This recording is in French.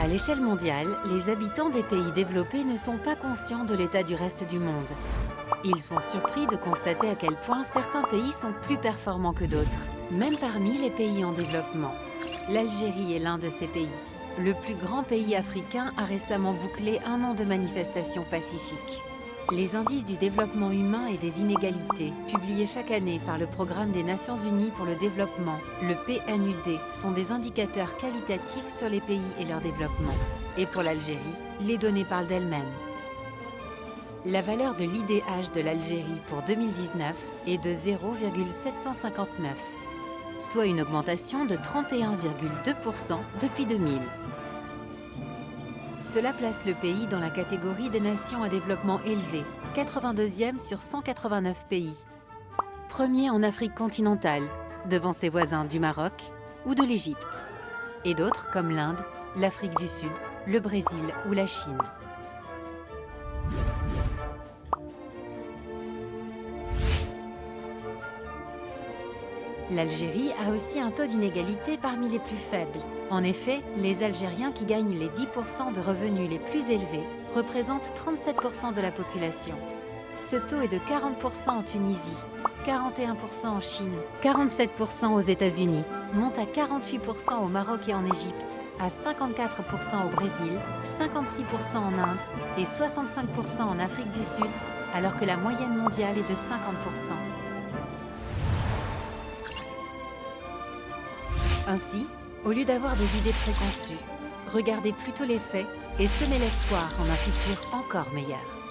À l'échelle mondiale, les habitants des pays développés ne sont pas conscients de l'état du reste du monde. Ils sont surpris de constater à quel point certains pays sont plus performants que d'autres, même parmi les pays en développement. L'Algérie est l'un de ces pays. Le plus grand pays africain a récemment bouclé 1 an de manifestations pacifiques. Les indices du développement humain et des inégalités, publiés chaque année par le Programme des Nations Unies pour le développement, le PNUD, sont des indicateurs qualitatifs sur les pays et leur développement. Et pour l'Algérie, les données parlent d'elles-mêmes. La valeur de l'IDH de l'Algérie pour 2019 est de 0,759, soit une augmentation de 31,2% depuis 2000. Cela place le pays dans la catégorie des nations à développement élevé, 82e sur 189 pays. Premier en Afrique continentale, devant ses voisins du Maroc ou de l'Égypte, et d'autres comme l'Inde, l'Afrique du Sud, le Brésil ou la Chine. L'Algérie a aussi un taux d'inégalité parmi les plus faibles. En effet, les Algériens qui gagnent les 10% de revenus les plus élevés représentent 37% de la population. Ce taux est de 40% en Tunisie, 41% en Chine, 47% aux États-Unis, monte à 48% au Maroc et en Égypte, à 54% au Brésil, 56% en Inde et 65% en Afrique du Sud, alors que la moyenne mondiale est de 50%. Ainsi, au lieu d'avoir des idées préconçues, regardez plutôt les faits et semez l'espoir en un futur encore meilleur.